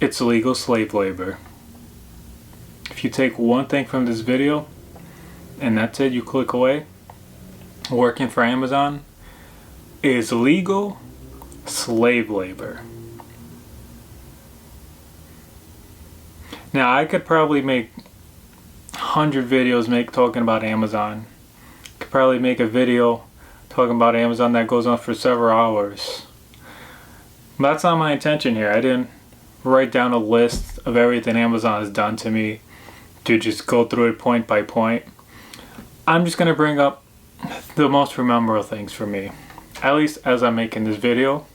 It's illegal slave labor. If you take one thing from this video and that's it, you click away, working for Amazon is legal slave labor. Now I could probably make 100 videos talking about Amazon. Could probably make a video talking about Amazon that goes on for several hours. But that's not my intention here. I didn't write down a list of everything Amazon has done to me to just go through it point by point. I'm just gonna bring up the most memorable things for me, at least as I'm making this video.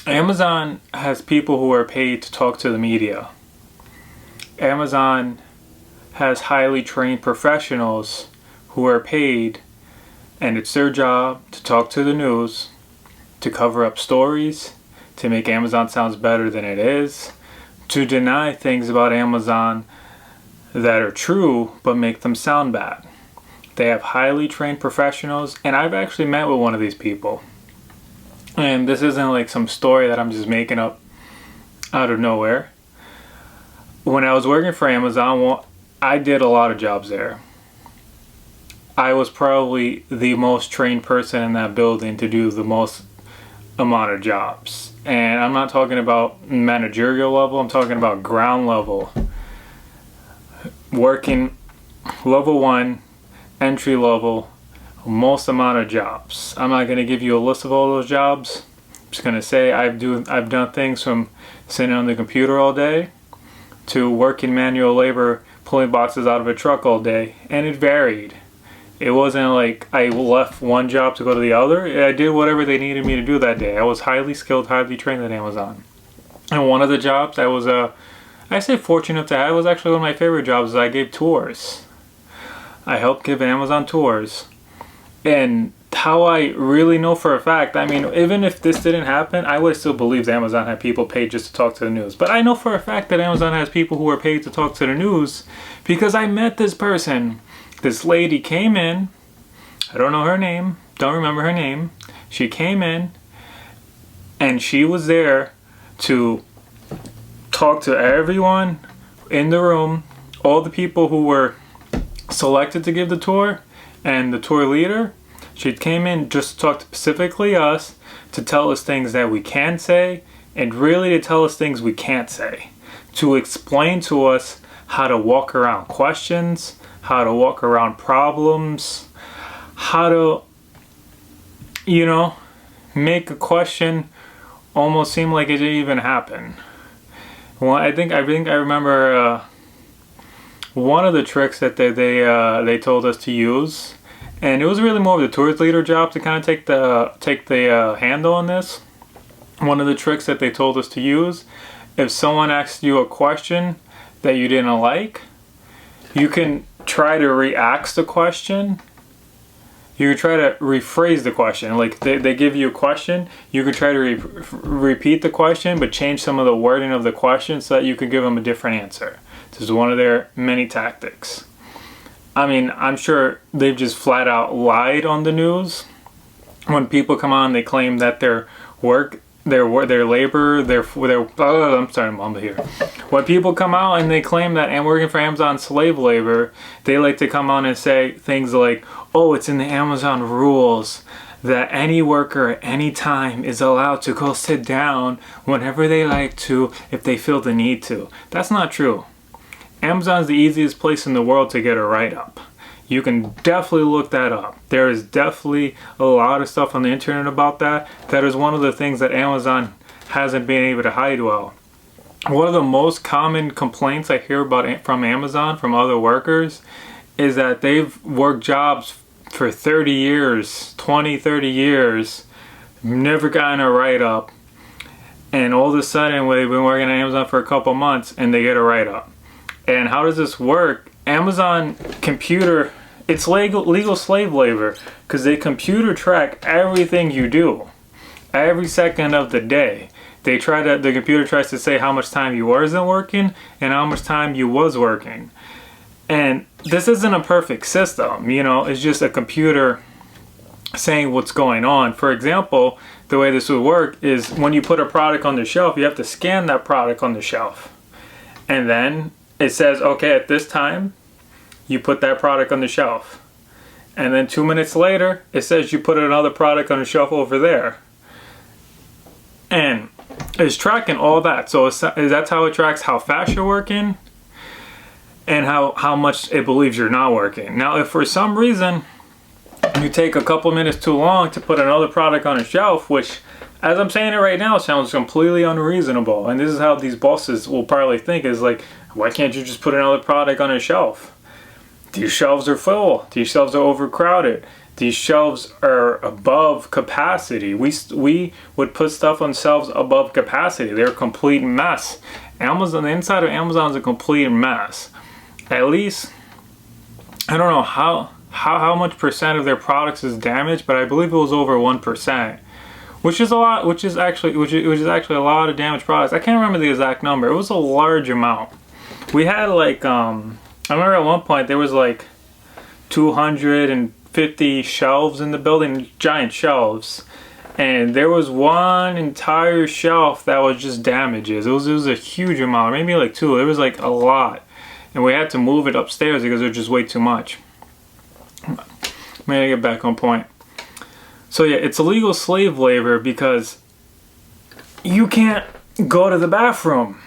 Amazon has people who are paid to talk to the media. Amazon has highly trained professionals who are paid, and it's their job to talk to the news, to cover up stories, to make Amazon sound better than it is, to deny things about Amazon that are true but make them sound bad. They have highly trained professionals, and I've actually met with one of these people. And this isn't like some story that I'm just making up out of nowhere. When I was working for Amazon, I did a lot of jobs there. I was probably the most trained person in that building to do the most amount of jobs. And I'm not talking about managerial level, I'm talking about ground level. Working level 1, entry level, most amount of jobs. I'm not going to give you a list of all those jobs. I'm just going to say I've done things from sitting on the computer all day to working manual labor, pulling boxes out of a truck all day, and it varied. It wasn't like I left one job to go to the other. I did whatever they needed me to do that day. I was highly skilled, highly trained at Amazon. And one of the jobs I was, I say fortunate to have, was actually one of my favorite jobs. I gave tours. I helped give Amazon tours. And how I really know for a fact, I mean, even if this didn't happen, I would still believe Amazon had people paid just to talk to the news. But I know for a fact that Amazon has people who are paid to talk to the news because I met this person. This lady came in, I don't know her name, don't remember her name. She came in and she was there to talk to everyone in the room, all the people who were selected to give the tour, and the tour leader. She came in just to talk to specifically us, to tell us things that we can say, and really to tell us things we can't say. To explain to us how to walk around questions, how to walk around problems, how to, make a question almost seem like it didn't even happen. Well, I think I remember one of the tricks that they told us to use, and it was really more of the tourist leader job to kind of take the handle on this. One of the tricks that they told us to use, if someone asked you a question that you didn't like, you can try to re-ask the question. You can try to rephrase the question. Like they give you a question, you can try to repeat the question, but change some of the wording of the question so that you can give them a different answer. This is one of their many tactics. I mean, I'm sure they've just flat out lied on the news. When people come on, they claim that their labor, I'm sorry, I'm here. When people come out and they claim that I'm working for Amazon slave labor, they like to come on and say things like, oh, it's in the Amazon rules that any worker at any time is allowed to go sit down whenever they like to if they feel the need to. That's not true. Amazon's the easiest place in the world to get a write-up. You can definitely look that up. There is definitely a lot of stuff on the internet about that. That is one of the things that Amazon hasn't been able to hide well. One of the most common complaints I hear about from Amazon, from other workers, is that they've worked jobs for 30 years, 20, 30 years, never gotten a write-up, and all of a sudden they've been working at Amazon for a couple months and they get a write-up. And how does this work? Amazon computer, it's legal slave labor because they computer track everything you do, every second of the day. The computer tries to say how much time you wasn't working and how much time you was working. And this isn't a perfect system, it's just a computer saying what's going on. For example, the way this would work is when you put a product on the shelf, you have to scan that product on the shelf. And then it says, okay, at this time, you put that product on the shelf. And then 2 minutes later, it says you put another product on the shelf over there. And it's tracking all that. So that's how it tracks how fast you're working and how much it believes you're not working. Now, if for some reason you take a couple minutes too long to put another product on a shelf, which, as I'm saying it right now, sounds completely unreasonable. And this is how these bosses will probably think, is like, why can't you just put another product on a shelf? These shelves are full. These shelves are overcrowded. These shelves are above capacity. We would put stuff on shelves above capacity. They're a complete mess. Amazon, the inside of Amazon is a complete mess. At least, I don't know how much percent of their products is damaged, but I believe it was over 1%, which is a lot. Which is actually a lot of damaged products. I can't remember the exact number. It was a large amount. We had like I remember at one point there was like 250 shelves in the building, giant shelves, and there was one entire shelf that was just damages. It was a huge amount, maybe like two. It was like a lot, and we had to move it upstairs because it was just way too much. I'm gonna get back on point. So yeah, it's illegal slave labor because you can't go to the bathroom.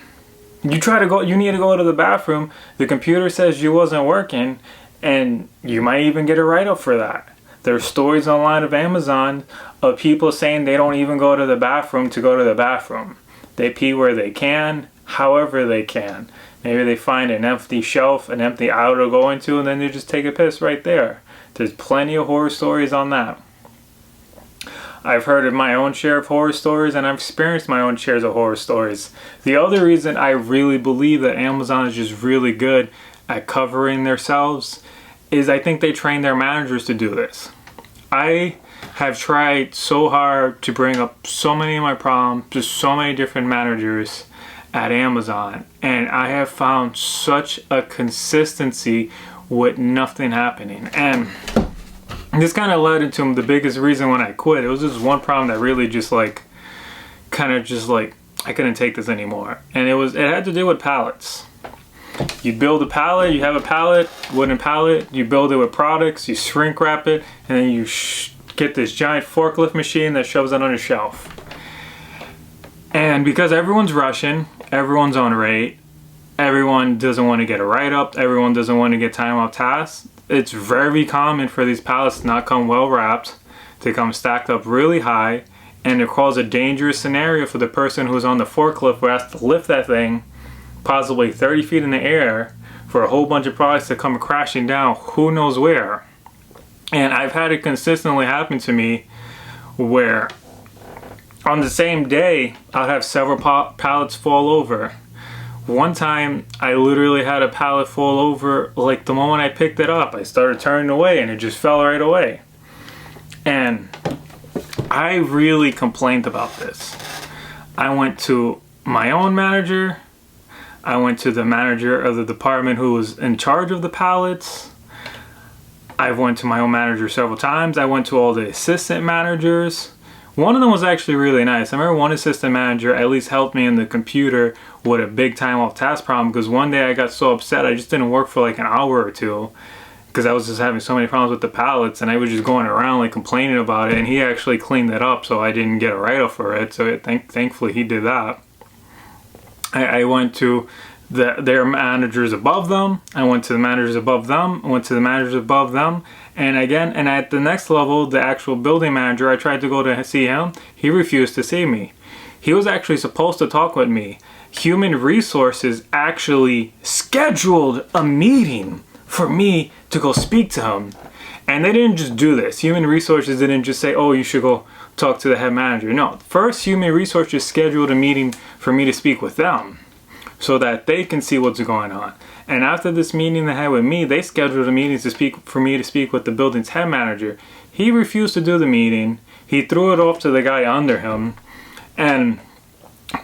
You need to go to the bathroom, the computer says you wasn't working, and you might even get a write-up for that. There's stories online of Amazon of people saying they don't even go to the bathroom to go to the bathroom. They pee where they can, however they can. Maybe they find an empty shelf, an empty aisle to go into, and then they just take a piss right there. There's plenty of horror stories on that. I've heard of my own share of horror stories, and I've experienced my own shares of horror stories. The other reason I really believe that Amazon is just really good at covering themselves is I think they train their managers to do this. I have tried so hard to bring up so many of my problems to so many different managers at Amazon, and I have found such a consistency with nothing happening. And this kind of led into the biggest reason when I quit. It was just one problem that really just like, I couldn't take this anymore. And it had to do with pallets. You build a pallet, you have a pallet, wooden pallet, you build it with products, you shrink wrap it, and then you get this giant forklift machine that shoves it on a shelf. And because everyone's rushing, everyone's on rate, everyone doesn't want to get a write-up, everyone doesn't want to get time off tasks, it's very common for these pallets to not come well wrapped, to come stacked up really high, and it causes a dangerous scenario for the person who's on the forklift who has to lift that thing possibly 30 feet in the air for a whole bunch of products to come crashing down who knows where. And I've had it consistently happen to me where on the same day I'll have several pallets fall over. One time I literally had a pallet fall over, like the moment I picked it up, I started turning away and it just fell right away. And I really complained about this. I went to my own manager, I went to the manager of the department who was in charge of the pallets, I went to my own manager several times, I went to all the assistant managers. One of them was actually really nice. I remember one assistant manager at least helped me in the computer with a big time off task problem, because one day I got so upset I just didn't work for like an hour or two because I was just having so many problems with the pallets, and I was just going around like complaining about it, and he actually cleaned it up so I didn't get a write-off for it. So thankfully he did that. I went to their managers above them, I went to the managers above them, I went to the managers above them, and again, and at the next level, the actual building manager, I tried to go to see him, he refused to see me. He was actually supposed to talk with me. Human Resources actually scheduled a meeting for me to go speak to him. And they didn't just do this. Human Resources didn't just say, oh, you should go talk to the head manager. No, first Human Resources scheduled a meeting for me to speak with them so that they can see what's going on. And after this meeting they had with me, they scheduled a meeting for me to speak with the building's head manager. He refused to do the meeting. He threw it off to the guy under him. And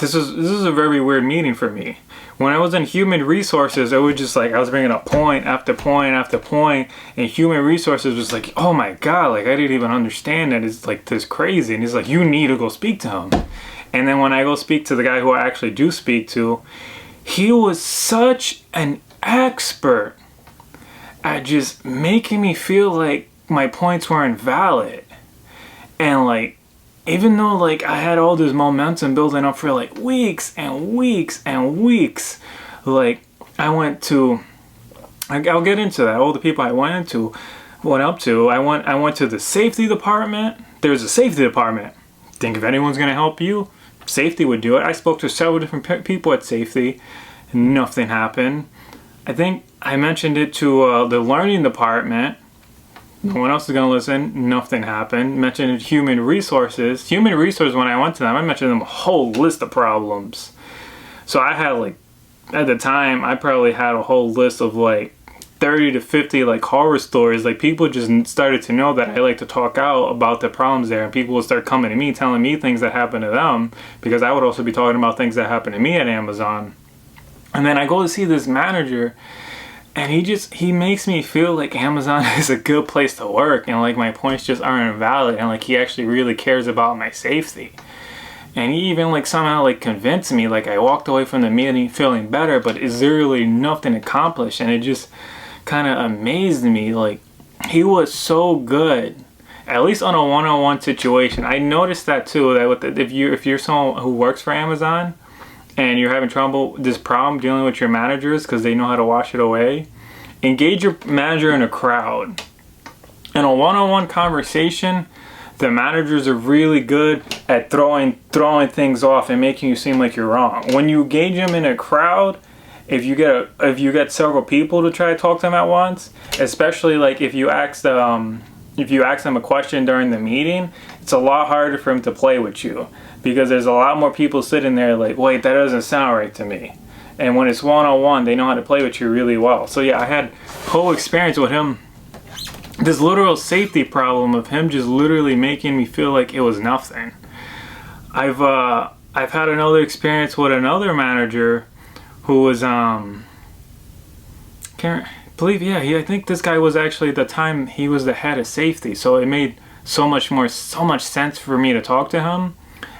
this is a very weird meeting for me. When I was in human resources, it was just like I was bringing up point after point after point, and human resources was like, oh my god, like I didn't even understand that it's like this crazy. And he's like, you need to go speak to him. And then when I go speak to the guy who I actually do speak to, he was such an expert at just making me feel like my points were invalid. And like, even though like I had all this momentum building up for like weeks and weeks and weeks, like I'll get into that. All the people I went up to, I went to the safety department. There's a safety department. Think if anyone's gonna help you, safety would do it. I spoke to several different people at safety. Nothing happened. I think I mentioned it to the learning department. No one else is going to listen. Nothing happened. Mentioned human resources. Human resources, when I went to them, I mentioned them a whole list of problems. So I had like, at the time, I probably had a whole list of like 30 to 50 like horror stories. Like people just started to know that I like to talk out about the problems there. And people would start coming to me, telling me things that happened to them. Because I would also be talking about things that happened to me at Amazon. And then I go to see this manager. And he makes me feel like Amazon is a good place to work, and like my points just aren't invalid, and like he actually really cares about my safety. And he even like somehow like convinced me, like I walked away from the meeting feeling better, but it's really nothing accomplished. And it just kind of amazed me. Like he was so good, at least on a one-on-one situation. I noticed that too, that if you're someone who works for Amazon, and you're having this problem dealing with your managers because they know how to wash it away, engage your manager in a crowd. In a one-on-one conversation, the managers are really good at throwing things off and making you seem like you're wrong. When you engage them in a crowd, if you get several people to try to talk to them at once, especially like if you ask them a question during the meeting, it's a lot harder for them to play with you. Because there's a lot more people sitting there like, wait, that doesn't sound right to me. And when it's one-on-one, they know how to play with you really well. So yeah, I had whole experience with him. This literal safety problem of him just literally making me feel like it was nothing. I've had another experience with another manager who was I think this guy was actually, at the time he was the head of safety. So it made so much sense for me to talk to him.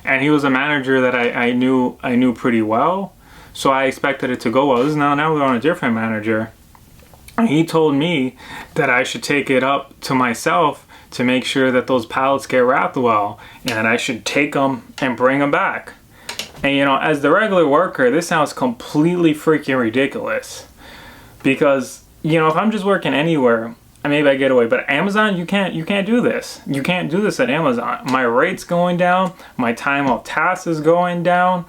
And he was a manager that I knew pretty well, so I expected it to go well. Now we're on a different manager, and he told me that I should take it up to myself to make sure that those pallets get wrapped well, and I should take them and bring them back. And you know, as the regular worker, this sounds completely freaking ridiculous, because you know, if I'm just working anywhere, maybe I get away, but Amazon, you can't do this. You can't do this at Amazon. My rate's going down. My time off task is going down.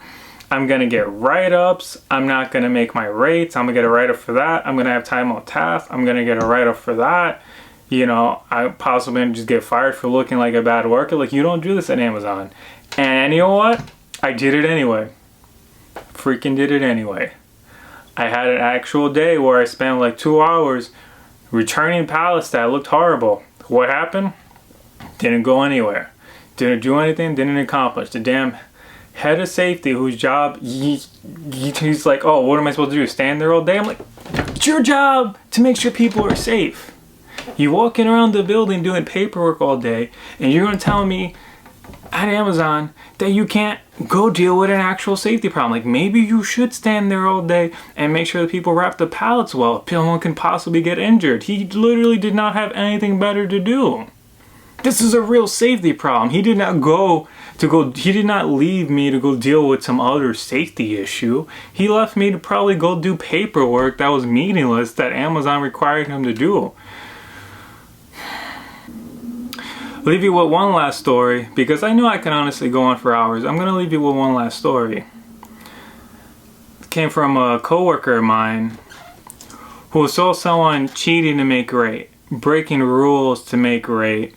I'm gonna get write-ups. I'm not gonna make my rates. I'm gonna get a write-up for that. I'm gonna have time off task. I'm gonna get a write-up for that. You know, I possibly just get fired for looking like a bad worker. Like, you don't do this at Amazon. And you know what? I did it anyway. Freaking did it anyway. I had an actual day where I spent like 2 hours returning pallets that looked horrible. What happened? Didn't go anywhere. Didn't do anything, didn't accomplish. The damn head of safety, whose job, he's like, oh, what am I supposed to do? Stand there all day? I'm like, it's your job to make sure people are safe. You're walking around the building doing paperwork all day, and you're going to tell me at Amazon that you can't go deal with an actual safety problem. Like, maybe you should stand there all day and make sure that people wrap the pallets well. No one can possibly get injured. He literally did not have anything better to do. This is a real safety problem. He did not leave me to go deal with some other safety issue. He left me to probably go do paperwork that was meaningless that Amazon required him to do. Leave you with one last story, because I know I can honestly go on for hours. I'm going to leave you with one last story. It came from a coworker of mine who saw someone cheating to make rate, breaking rules to make rate.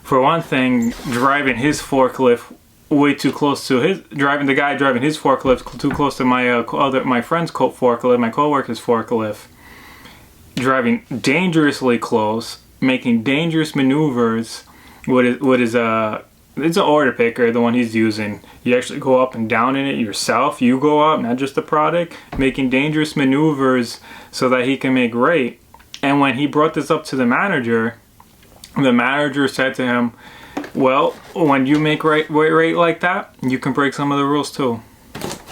For one thing, driving his forklift way too close to the guy driving his forklift too close to my friend's forklift, my coworker's forklift. Driving dangerously close, making dangerous maneuvers with his it's an order picker, the one he's using. You actually go up and down in it yourself. You go up, not just the product, making dangerous maneuvers so that he can make rate. And when he brought this up to the manager said to him, well, when you make rate like that, you can break some of the rules too.